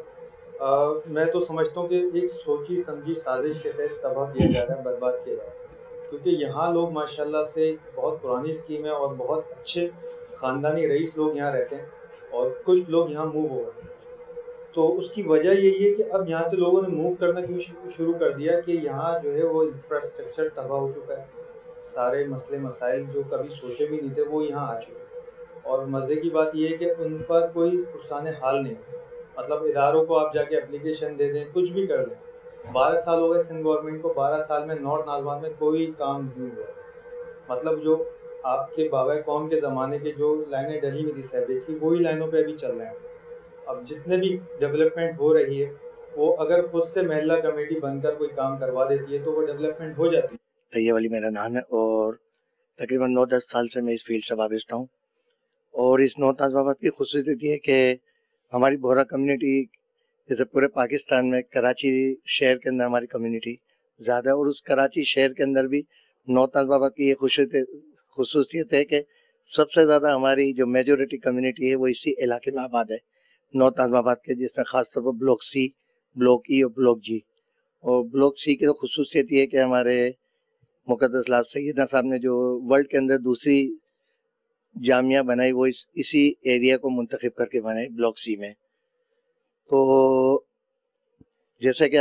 मैं तो समझता हूँ कि एक सोची समझी साजिश के तहत तबाह किया जा रहा है, बर्बाद किया जा रहा है। क्योंकि यहाँ लोग माशाल्लाह से बहुत पुरानी स्कीम है और बहुत अच्छे ख़ानदानी रईस लोग यहाँ रहते हैं और कुछ लोग यहाँ मूव हो गए। तो उसकी वजह यही है कि अब यहाँ से लोगों ने मूव करना क्यों शुरू कर दिया कि यहाँ जो है वो इंफ्रास्ट्रक्चर तबाह हो चुका है, सारे मसले मसाइल जो कभी सोचे भी नहीं थे वो यहाँ आ चुके। और मज़े की बात यह है कि उन पर कोई पुरसाने हाल नहीं, मतलब इदारों को आप जाके एप्लीकेशन दे दें, कुछ भी कर दें। 12 साल हो गए सिंध गवर्नमेंट को, 12 साल में नॉर्थ नाजवान में कोई काम नहीं हुआ। मतलब जो आपके बाबा कौम के ज़माने के जो लाइनें डली हुई थी सीवरेज की, वही लाइनों पे अभी चल रहे हैं। अब जितने भी डेवलपमेंट हो रही है वो अगर खुद से महिला कमेटी बनकर कोई काम करवा देती है तो वो डेवलपमेंट हो जाती है। तैयब अली मेरा नाम है और तकरीबन 9-10 साल से मैं इस फील्ड से वाबस्ता हूँ। और इस नॉर्थ नाज़िमाबाद की खुसूसियत ये है कि हमारी बोहरा कम्युनिटी जैसे पूरे पाकिस्तान में कराची शहर के अंदर हमारी कम्युनिटी ज़्यादा है, और उस कराची शहर के अंदर भी नॉर्थ नाज़िमाबाद की ये खुसूसियत है कि सबसे ज़्यादा हमारी जो मेजॉरिटी कम्युनिटी है वो इसी इलाके में आबाद है, नॉर्थ नाज़िमाबाद के, जिसमें ख़ासतौर पर ब्लॉक सी, ब्लॉक ई और ब्लॉक जी। और ब्लॉक सी की तो खुसूसियत ये है कि हमारे मुक़द्दस लाल सैयदना साहब ने जो वर्ल्ड के अंदर दूसरी जामिया बनाई वो इसी एरिया को मुंतखब करके बनाई, ब्लॉक सी में। तो जैसे कि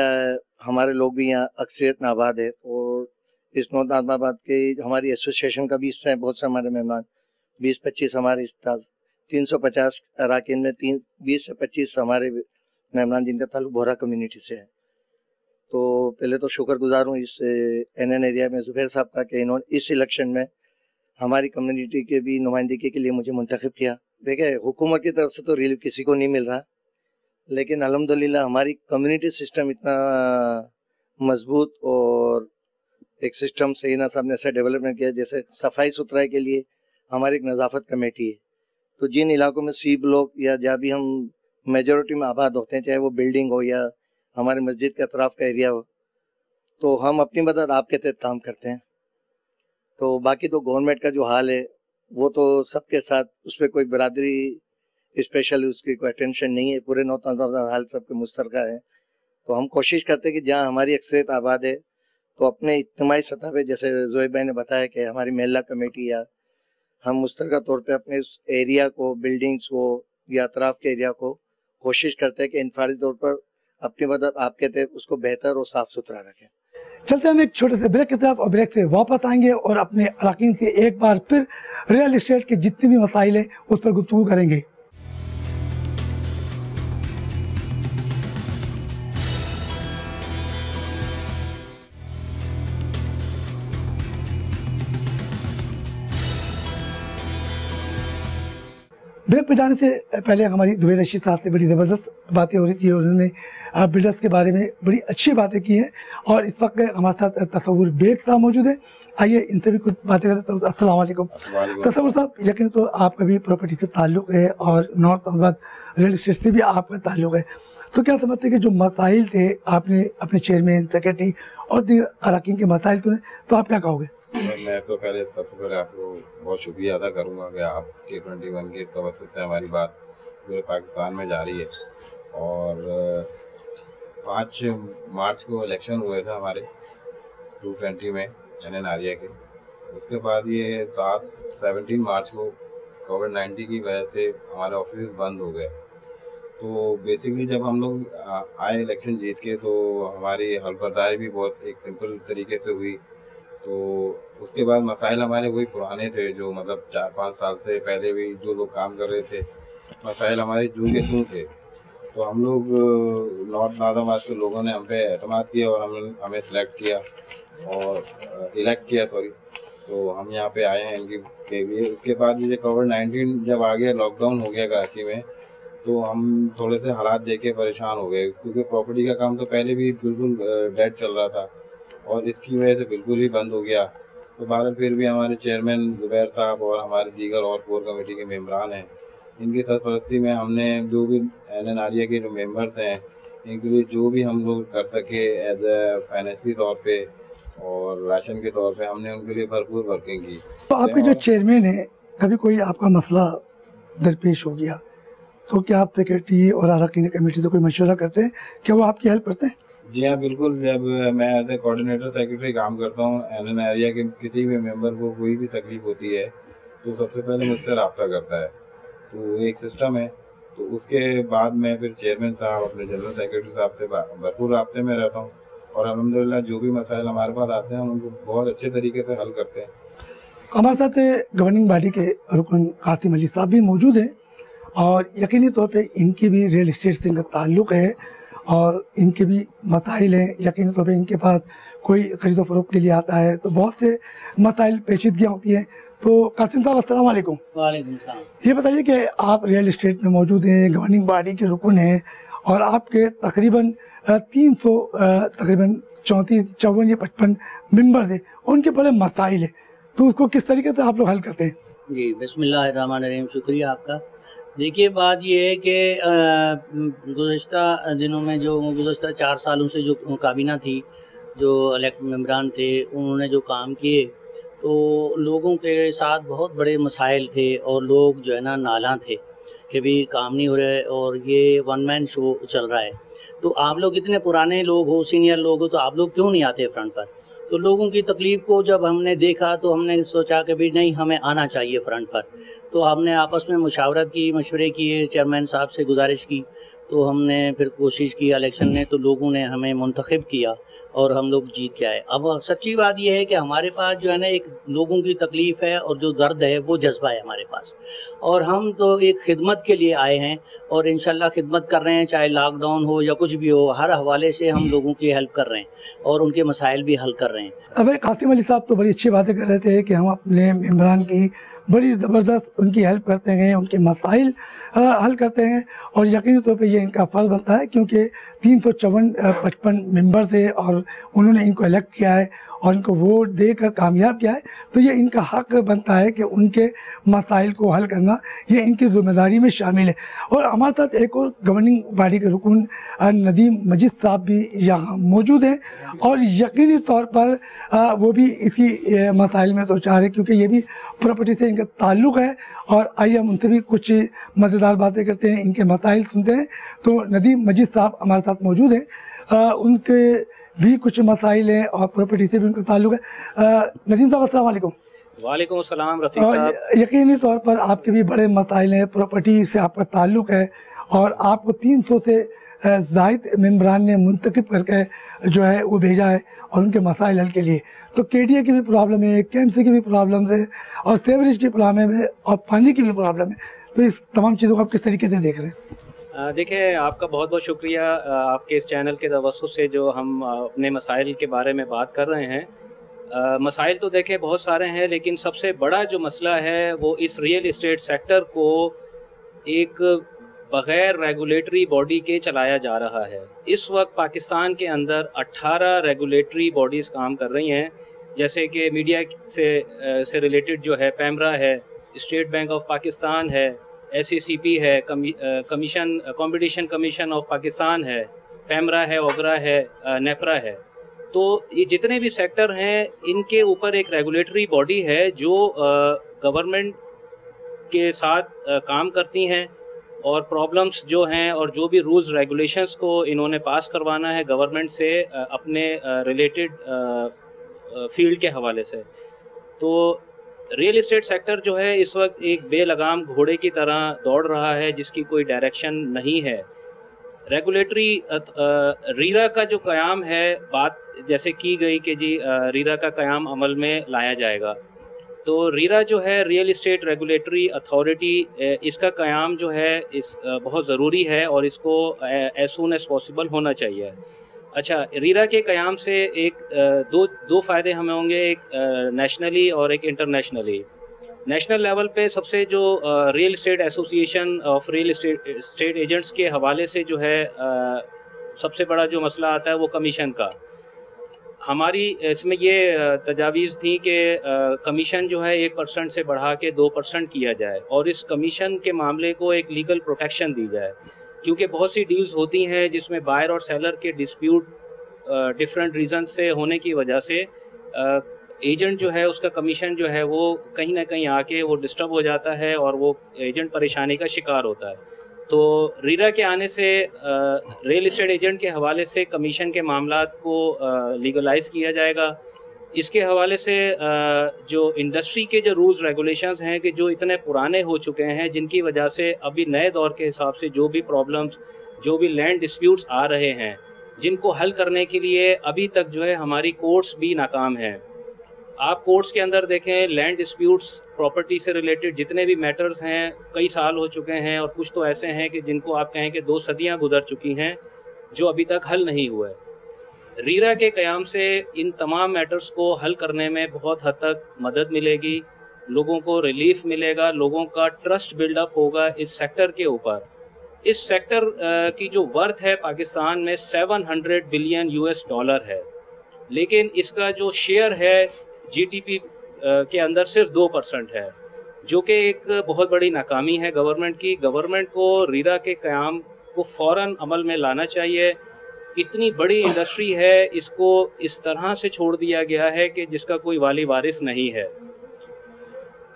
हमारे लोग भी यहाँ अक्सरियत में आबाद है और इस नॉर्थ नाज़िमाबाद के हमारी एसोसिएशन का भी हिस्सा है, बहुत से हमारे मेहमान 20-25 हमारे 350 अराकीन में 20 से 25 हमारे मेहमान जिनका ताल्लुक बोहरा कम्युनिटी से है। तो पहले तो शुक्रगुजार हूँ इस NN एरिया में ज़ुबैर साहब का कि इन्होंने इस इलेक्शन में हमारी कम्युनिटी के भी नुमाइंदगी के लिए मुझे मुंतखब किया। देखिए, हुकूमत की तरफ से तो रिलीफ किसी को नहीं मिल रहा, लेकिन अल्हम्दुलिल्लाह हमारी कम्युनिटी सिस्टम इतना मजबूत और एक सिस्टम सैयदना साहब ने ऐसा डेवलपमेंट किया, जैसे सफाई सुथराई के लिए हमारी एक नज़ाफ़त कमेटी है। तो जिन इलाकों में सी ब्लॉक या जहाँ भी हम मेजॉरिटी में आबाद होते हैं, चाहे वो बिल्डिंग हो या हमारे मस्जिद के अतराफ़ का एरिया हो, तो हम अपनी मदद आपके तहत काम करते हैं। तो बाकी तो गवर्नमेंट का जो हाल है वो तो सबके साथ, उस पर कोई बरादरी स्पेशल उसकी कोई अटेंशन नहीं है, पूरे नौ तंजाबाद हाल सबके मुश्तरका है। तो हम कोशिश करते हैं कि जहाँ हमारी अक्सरियत आबाद है तो अपने इज्तिमाई सतह पे, जैसे जोहेब भाई ने बताया कि हमारी महिला कमेटी या हम मुश्तरका तौर पे अपने उस एरिया को, बिल्डिंग्स को या अतराफ के एरिया को कोशिश करते हैं कि इनफरादी तौर पर अपनी मदद आप कहते हैं उसको बेहतर और साफ सुथरा रखें। चलते हम एक छोटे से ब्रेक की तरफ और ब्रेक से वापस आएंगे और अपने अराकीन से एक बार फिर रियल एस्टेट के जितने भी मसाइल हैं उस पर गुफ्तगू करेंगे। ब्रेक पे जाने से पहले हमारी दुबई रशीद साहब से बड़ी ज़बरदस्त बातें हो रही थी और उन्होंने बिल्डर्स के बारे में बड़ी अच्छी बातें की हैं और इस वक्त हमारे साथ तसव्वुर बेग साहब मौजूद है। आइए इनसे भी कुछ बातें करते हैं। अस्सलाम वालेकुम तसव्वुर साहब, यकीन तो आपका भी प्रॉपर्टी से ताल्लुक़ है और नॉर्थ अहमदाबाद रियल इस्टेट से भी आपका ताल्लुक़ है, तो क्या समझते हैं कि जो मसाइल थे आपने अपने चेयरमैन, सेक्रेटरी और दीगर अराकीन के मसाइल तो आप क्या कहोगे? मैं तो सबसे पहले आपको बहुत शुक्रिया अदा करूंगा कि आपके 21 के तवज्जो से हमारी बात पूरे पाकिस्तान में जारी है। और 5 मार्च को इलेक्शन हुए थे हमारे 220 में NN आर्या के। उसके बाद ये 17 मार्च को कोविड-19 की वजह से हमारे ऑफिस बंद हो गए। तो बेसिकली जब हम लोग आए इलेक्शन जीत के तो हमारी हलफबर्दारी भी बहुत एक सिंपल तरीके से हुई। तो उसके बाद मसाइल हमारे वही पुराने थे जो मतलब 4-5 साल से पहले भी जो लोग काम कर रहे थे, मसाइल हमारे जूं के तूं थे। तो हम लोग नॉर्थ नाज़ाबाद के लोगों ने हम पे एतमाद किया और हमें सिलेक्ट किया और इलेक्ट किया तो हम यहाँ पे आए हैं इनकी के लिए। उसके बाद ये कोविड-19 जब आ गया, लॉकडाउन हो गया कराची में, तो हम थोड़े से हालात देख के परेशान हो गए क्योंकि प्रॉपर्टी का काम तो पहले भी बिल्कुल डेड चल रहा था और इसकी वजह से बिल्कुल ही बंद हो गया। तो बहरहाल फिर भी हमारे चेयरमैन ज़ुबैर साहब और हमारे दीगर और कोर कमेटी के मेंबरान हैं, इनकी सरपरस्ती में हमने जो भी NN आर्या के जो मेंबर्स हैं इनके लिए जो भी हम लोग कर सके एज ए फाइनेंशियली तौर पे और राशन के तौर पे हमने उनके लिए भरपूर वर्किंग की। तो आपके जो चेयरमैन है, कभी कोई आपका मसला दरपेश हो गया तो क्या आप सेक्रेटरी और अराकीन कमेटी से कोई मशवरा करते हैं? क्या वो आपकी हेल्प करते हैं? जी हाँ, बिल्कुल। जब मैं एज ए कोऑर्डिनेटर सेक्रेटरी काम करता हूँ, NN आर्या के किसी भी मेंबर को कोई भी तकलीफ होती है तो सबसे पहले मुझसे रब्ता करता है। तो एक सिस्टम है। तो उसके बाद मैं फिर चेयरमैन साहब, अपने जनरल सेक्रेटरी साहब से भरपूर राब्ते में रहता हूँ और अल्हम्दुलिल्लाह जो भी मसाइल हमारे पास आते हैं हम उनको बहुत अच्छे तरीके से हल करते हैं। हमारे साथ गवर्निंग बॉडी के रुकन कासिम अली साहब भी मौजूद हैं और यकीनी तौर पे इनकी भी रियल इस्टेट से इनका ताल्लुक़ है और इनके भी मसाइल हैं। यकीनी तौर पे इनके पास कोई खरीदो फरोख्त के लिए आता है तो बहुत से मसाइल पेचीदगियाँ होती हैं। तो कासिम साहब अस्सलाम वालेकुम। वालेकुम सलाम। ये बताइए कि आप रियल इस्टेट में मौजूद हैं, गवर्निंग बॉडी के रुकन हैं और आपके तकरीबन 300 तकरीबन 34, 54 या 55 मेंबर थे, उनके बड़े मसाइल हैं, तो उसको किस तरीके से आप लोग हल करते हैं? जी बिस्मिल्लाहिर्रहमानिर्रहीम, शुक्रिया आपका। देखिए बात ये है कि गुज़श्ता दिनों में जो गुज़श्ता 4 सालों से जो काबीना थी, जो इलेक्ट मेंबरान थे, उन्होंने जो काम किए तो लोगों के साथ बहुत बड़े मसाइल थे और लोग जो है ना नाला थे कि भी काम नहीं हो रहा है और ये वन मैन शो चल रहा है। तो आप लोग इतने पुराने लोग हो, सीनियर लोग हो, तो आप लोग क्यों नहीं आते फ्रंट पर? तो लोगों की तकलीफ़ को जब हमने देखा तो हमने सोचा कि भी नहीं, हमें आना चाहिए फ्रंट पर। तो हमने आपस में मुशावरत की, मशवरे किए, चेयरमैन साहब से गुजारिश की, तो हमने फिर कोशिश की इलेक्शन में, तो लोगों ने हमें मुंतखब किया और हम लोग जीत के आए। अब सच्ची बात यह है कि हमारे पास जो है ना एक लोगों की तकलीफ़ है और जो दर्द है वो जज्बा है हमारे पास, और हम तो एक खिदमत के लिए आए हैं और इंशाल्लाह खिदमत कर रहे हैं, चाहे लॉकडाउन हो या कुछ भी हो, हर हवाले से हम लोगों की हेल्प कर रहे हैं और उनके मसाइल भी हल कर रहे हैं। अब कासिम अली साहब तो बड़ी अच्छी बातें कर रहे थे कि हम अपने मेंबरान की बड़ी ज़बरदस्त उनकी हेल्प करते हैं, उनके मसाइल हल करते हैं और यकीनी तौर पे ये इनका फ़र्ज़ बनता है, क्योंकि 355 मेंबर थे और उन्होंने इनको इलेक्ट किया है और इनको वोट देकर कामयाब किया है, तो ये इनका हक बनता है कि उनके मसाइल को हल करना ये इनकी ज़िम्मेदारी में शामिल है। और हमारे साथ एक और गवर्निंग बॉडी के रुकन नदीम मजीद साहब भी यहाँ मौजूद हैं और यकीनी तौर पर वो भी इसी मसाइल में दो चार है, क्योंकि ये भी प्रॉपर्टी से इनका ताल्लुक़ है। और आइए हम उनसे भी कुछ मज़ेदार बातें करते हैं, इनके मसाइल सुनते हैं। तो नदीम मजीद साहब हमारे साथ मौजूद हैं, उनके भी कुछ मसाइल हैं और प्रॉपर्टी से भी उनका ताल्लुक़ है। नदीम साहब अस्सलाम वालेकुम। वालेकुम अस्सलाम रफ़ीक साहब। यकीनी तौर पर आपके भी बड़े मसाइल हैं, प्रॉपर्टी से आपका ताल्लुक़ है और आपको 300 से ज़ायद मेंबरान ने मुंतखब करके जो है वो भेजा है और उनके मसाइल हल के लिए। तो KDA की भी प्रॉब्लम है, KMC की भी प्रॉब्लम है और सेवरेज की प्रॉब्लम है और पानी की भी प्रॉब्लम है। तो इस तमाम चीज़ों को आप किस तरीके से देख रहे हैं? देखिए, आपका बहुत बहुत शुक्रिया आपके इस चैनल के तवज्जुह से जो हम अपने मसाइल के बारे में बात कर रहे हैं। मसाइल तो देखें बहुत सारे हैं, लेकिन सबसे बड़ा जो मसला है वो इस रियल इस्टेट सेक्टर को एक बग़ैर रेगुलेटरी बॉडी के चलाया जा रहा है। इस वक्त पाकिस्तान के अंदर 18 रेगुलेटरी बॉडीज़ काम कर रही हैं, जैसे कि मीडिया से रिलेटेड जो है पैमरा है, स्टेट बैंक ऑफ पाकिस्तान है, SACP है, कंपटीशन कमीशन ऑफ पाकिस्तान है, पैमरा है, ओगरा है, नेपरा है। तो ये जितने भी सेक्टर हैं इनके ऊपर एक रेगुलेटरी बॉडी है जो गवर्नमेंट के साथ काम करती हैं और प्रॉब्लम्स जो हैं और जो भी रूल्स रेगुलेशंस को इन्होंने पास करवाना है गवर्नमेंट से अपने रिलेटेड फील्ड के हवाले से। तो रियल इस्टेट सेक्टर जो है इस वक्त एक बेलगाम घोड़े की तरह दौड़ रहा है जिसकी कोई डायरेक्शन नहीं है। रेगुलेटरी रीरा का जो क़याम है, बात जैसे की गई कि जी रीरा का क़याम अमल में लाया जाएगा, तो रीरा जो है रियल इस्टेट रेगुलेटरी अथॉरिटी, इसका क़याम जो है इस बहुत ज़रूरी है और इसको एज सून एज़ पॉसिबल होना चाहिए। अच्छा, रीरा के क़याम से दो फ़ायदे हमें होंगे, एक नेशनली और एक इंटरनेशनली। नेशनल लेवल पे सबसे जो real estate association of real estate agents के हवाले से जो है सबसे बड़ा जो मसला आता है वो कमीशन का। हमारी इसमें ये तजावीज़ थी कि कमीशन जो है 1% से बढ़ा के 2% किया जाए और इस कमीशन के मामले को एक लीगल प्रोटेक्शन दी जाए, क्योंकि बहुत सी डील्स होती हैं जिसमें बायर और सेलर के डिस्प्यूट डिफरेंट रीज़न से होने की वजह से एजेंट जो है उसका कमीशन जो है वो कहीं ना कहीं आके वो डिस्टर्ब हो जाता है और वो एजेंट परेशानी का शिकार होता है। तो रीरा के आने से रियल इस्टेट एजेंट के हवाले से कमीशन के मामलात को लीगलाइज किया जाएगा। इसके हवाले से जो इंडस्ट्री के जो रूल्स रेगुलेशंस हैं कि जो इतने पुराने हो चुके हैं, जिनकी वजह से अभी नए दौर के हिसाब से जो भी प्रॉब्लम्स, जो भी लैंड डिस्प्यूट्स आ रहे हैं, जिनको हल करने के लिए अभी तक जो है हमारी कोर्ट्स भी नाकाम हैं। आप कोर्ट्स के अंदर देखें, लैंड डिस्प्यूट्स, प्रॉपर्टी से रिलेटेड जितने भी मैटर्स हैं कई साल हो चुके हैं और कुछ तो ऐसे हैं कि जिनको आप कहें कि 2 सदियाँ गुजर चुकी हैं जो अभी तक हल नहीं हुए। रीरा के क़याम से इन तमाम मैटर्स को हल करने में बहुत हद तक मदद मिलेगी, लोगों को रिलीफ मिलेगा, लोगों का ट्रस्ट बिल्डअप होगा इस सेक्टर के ऊपर। इस सेक्टर की जो वर्थ है पाकिस्तान में 700 बिलियन US$ है, लेकिन इसका जो शेयर है GDP के अंदर सिर्फ 2% है, जो कि एक बहुत बड़ी नाकामी है गवर्नमेंट की। गवर्नमेंट को रीरा के क़याम को फ़ौरन अमल में लाना चाहिए। इतनी बड़ी इंडस्ट्री है, इसको इस तरह से छोड़ दिया गया है कि जिसका कोई वाली वारिस नहीं है।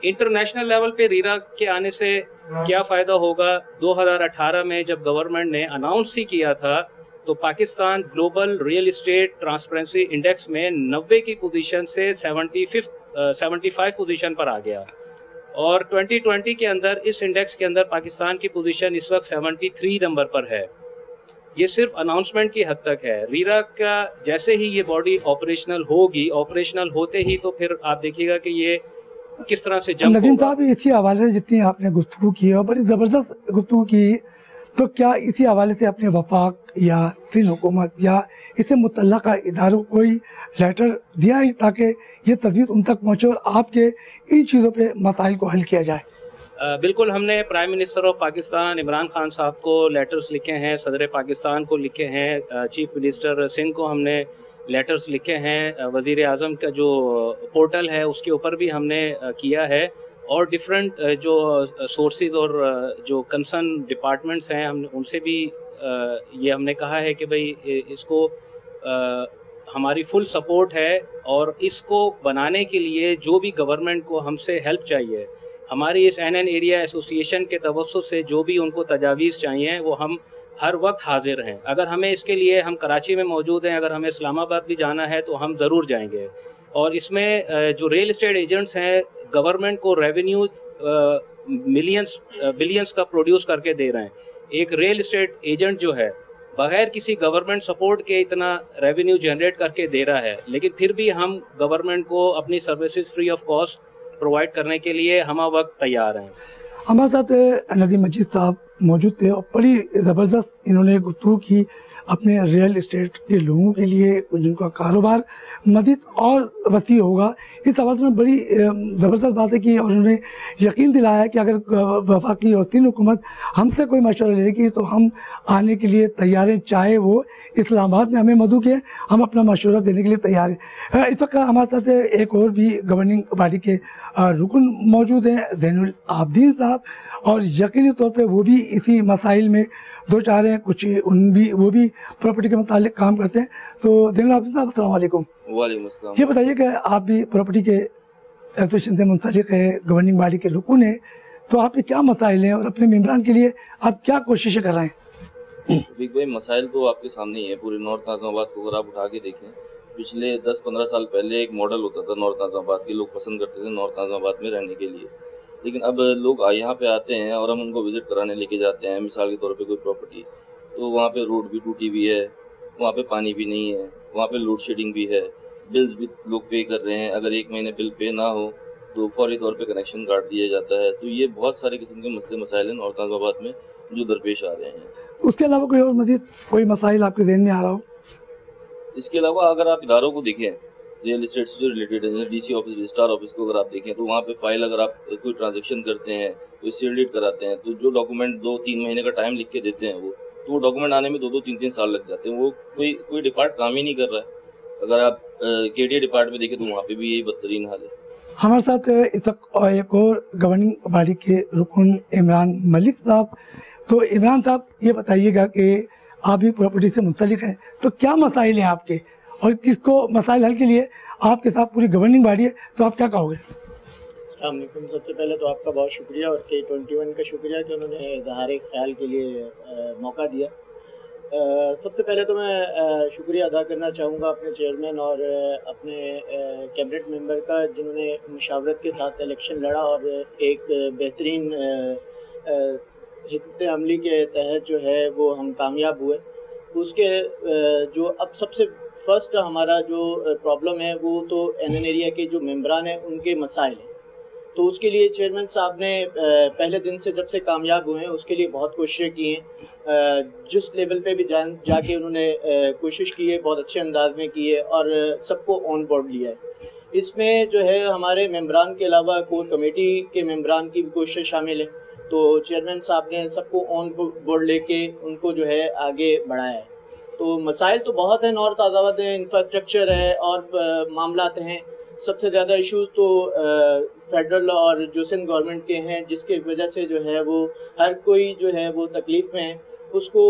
इंटरनेशनल लेवल पे रीरा के आने से क्या फ़ायदा होगा? 2018 में जब गवर्नमेंट ने अनाउंस ही किया था तो Pakistan global real estate transparency index में 90 की पोजीशन से 75 पोजीशन पर आ गया और 2020 के अंदर इस इंडेक्स के अंदर पाकिस्तान की पोजीशन इस वक्त 73 नंबर पर है। ये सिर्फ अनाउंसमेंट की हद तक है। रीरा का जैसे ही ये बॉडी ऑपरेशनल होगी, ऑपरेशनल होते ही तो फिर आप देखिएगा कि ये किस तरह से जंप नदीम साहब, इसी हवाले से जितनी आपने गुफ्तगू की और बड़ी ज़बरदस्त गुफ्तगू की, तो क्या इसी हवाले से अपने वफाक या सिंध हुकूमत या इससे मुतल्लका इदारों कोई लेटर दिया है ताकि ये तजवीज़ उन तक पहुँचे और आपके इन चीज़ों पे मसाइल को हल किया जाए? बिल्कुल, हमने prime minister of Pakistan Imran Khan साहब को लेटर्स लिखे हैं, सदर पाकिस्तान को लिखे हैं, चीफ मिनिस्टर सिंध को हमने लेटर्स लिखे हैं, वज़ीर आज़म का जो पोर्टल है उसके ऊपर भी हमने किया है, और डिफरेंट जो सोर्सेज और जो कंसर्न डिपार्टमेंट्स हैं हमने उनसे भी ये हमने कहा है कि भाई इसको हमारी फुल सपोर्ट है, और इसको बनाने के लिए जो भी गवर्नमेंट को हमसे हेल्प चाहिए, हमारी इस NN एरिया एसोसिएशन के तवज्जुह से जो भी उनको तजावीज़ चाहिए वो हम हर वक्त हाजिर हैं। अगर हमें इसके लिए, हम कराची में मौजूद हैं, अगर हमें इस्लामाबाद भी जाना है तो हम ज़रूर जाएंगे। और इसमें जो रियल इस्टेट एजेंट्स हैं गवर्नमेंट को रेवेन्यू बिलियंस का प्रोड्यूस करके दे रहे हैं। एक रियल इस्टेट एजेंट जो है बगैर किसी गवर्नमेंट सपोर्ट के इतना रेवेन्यू जनरेट करके दे रहा है, लेकिन फिर भी हम गवर्नमेंट को अपनी services free of cost provide करने के लिए हम वक्त तैयार हैं। हमारे साथ नदीम मजीद साहब मौजूद थे और बड़ी ज़बरदस्त इन्होंने गुफ्तगू की अपने रियल इस्टेट के लोगों के लिए, जिनका कारोबार मज़ीद और वसी होगा। इस हवाले में बड़ी ज़बरदस्त बातें की और उन्होंने यकीन दिलाया कि अगर वफाकी और सिंध हुकूमत हमसे कोई मशवरा लेगी तो हम आने के लिए तैयार हैं, चाहे वो इस्लामाबाद में हमें मदऊ किए, हम अपना मशवरा देने के लिए तैयार हैं। इस वक्त हमारे साथ एक और भी गवर्निंग बॉडी के रुकन मौजूद हैं, ज़ैनुल आबदीन साहब, और यकीनी तौर पर वो भी इसी मसाइल में दो चार हैं, कुछ वो भी प्रॉपर्टी के मुतालिक काम करते हैं। तो ज़ैनुल आबदीन साहब अस्सलाम वालेकुम। वालेकुम अस्सलाम। ये बताइए कि आप भी प्रॉपर्टी के एसोसिएशन से मुंसलिक है, गवर्निंग बॉडी के रुकन है, तो आपके क्या मसाइल हैं और अपने मेम्बरान के लिए आप क्या कोशिशें कर रहे हैं? बिग भाई, मसाइल तो आपके सामने ही है। पूरे नॉर्थ नाज़िमाबाद को अगर आप उठा के देखें, पिछले 10-15 साल पहले एक मॉडल होता था नॉर्थ नाज़िमाबाद के, लोग पसंद करते थे नॉर्थ नाज़िमाबाद में रहने के लिए। लेकिन अब लोग यहाँ पे आते हैं और हम उनको विज़िट कराने लेके जाते हैं, मिसाल के तौर पे कोई प्रॉपर्टी, तो वहाँ पे रोड भी टूटी हुई है, वहाँ पे पानी भी नहीं है, वहाँ पे लोड शेडिंग भी है, बिल्स भी लोग पे कर रहे हैं। अगर 1 महीने बिल पे ना हो तो फौरी तौर पे कनेक्शन काट दिया जाता है। तो ये बहुत सारे किस्म के मसले मसाइल हैं नॉर्थ नाज़िमाबाद में जो दरपेश आ रहे हैं। उसके अलावा कोई और मज़ीद कोई मसाइल आपके ज़हन में आ रहा हो? इसके अलावा अगर आप इदारों को देखें, रियल इस्टेट से जो रिलेटेड है, DC ऑफिस, रजिस्ट्रार ऑफिस को अगर आप देखें तो वहाँ पे फाइल अगर आप कोई ट्रांजेक्शन करते हैं, कोई सील्ड कराते हैं, तो जो डॉक्यूमेंट 2-3 महीने का टाइम लिख के देते हैं वो डॉक्यूमेंट आने में 2-2, 3-3 साल लग जाते हैं। वो कोई डिपार्ट काम ही नहीं कर रहा है। अगर आप KDA डिपार्ट में देखें तो वहाँ पे भी यही बदतरीन हाल है। हमारे साथ इस वक्त एक और गवर्निंग बॉडी के रुकन इमरान मलिक साहब। तो इमरान साहब, ये बताइएगा कि आप भी प्रॉपर्टी से मुंसलिक हैं, तो क्या मसाइल हैं आपके और किसको मसाइल हल के लिए आपके साथ पूरी गवर्निंग बॉडी है, तो आप क्या कहोगे? अस्सलाम वालेकुम। सबसे पहले तो आपका बहुत शुक्रिया और K21 का शुक्रिया कि उन्होंने इज़हार ख्याल के लिए मौका दिया। सबसे पहले तो मैं शुक्रिया अदा करना चाहूँगा अपने चेयरमैन और अपने कैबिनेट मेंबर का, जिन्होंने मुशावरत के साथ इलेक्शन लड़ा और एक बेहतरीन हिकमत अमली के तहत जो है वो हम कामयाब हुए। उसके जो अब सबसे फर्स्ट हमारा जो प्रॉब्लम है वो तो NN एरिया के जो मेंबरान हैं उनके मसाइल हैं। तो उसके लिए चेयरमैन साहब ने पहले दिन से जब से कामयाब हुए हैं उसके लिए बहुत कोशिशें की हैं। जिस लेवल पे भी जाके उन्होंने कोशिश की है, बहुत अच्छे अंदाज में की है और सबको ऑन बोर्ड लिया है। इसमें जो है हमारे मेंबरान के अलावा कोर कमेटी के मेंबरान की भी कोशिश शामिल है। तो चेयरमैन साहब ने सबको ऑन बोर्ड लेके उनको जो है आगे बढ़ाया है। तो मसाइल तो बहुत हैं नॉर्थ नाज़िमाबाद में, इंफ्रास्ट्रक्चर है और मामलात हैं। सबसे ज़्यादा इश्यूज़ तो फेडरल और जो सिंध गवर्नमेंट के हैं, जिसकी वजह से जो है वो हर कोई जो है वो तकलीफ़ में है, उसको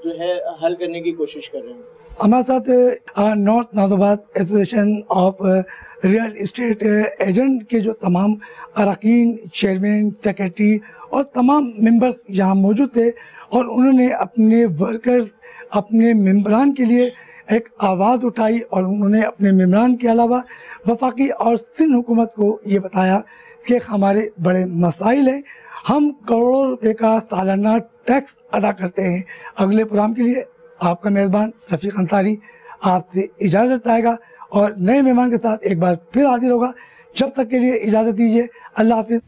जो है हल करने की कोशिश कर रहे हैं। हमारे साथ north Nazimabad association of real estate agent के जो तमाम अरकान, चेयरमैन, सेक्रेटरी और तमाम मेंबर्स यहाँ मौजूद थे और उन्होंने अपने वर्कर्स, अपने मेंबरान के लिए एक आवाज़ उठाई और उन्होंने अपने मेंबरान के अलावा वफाकी और सिंध हुकूमत को ये बताया कि हमारे बड़े मसाइल हैं, हम करोड़ों रुपए का सालाना टैक्स अदा करते हैं। अगले प्रोग्राम के लिए आपका मेज़बान रफ़ीक अंसारी आपसे इजाज़त चाहेगा और नए मेहमान के साथ एक बार फिर हाजिर होगा। जब तक के लिए इजाज़त दीजिए। अल्लाह हाफिज़।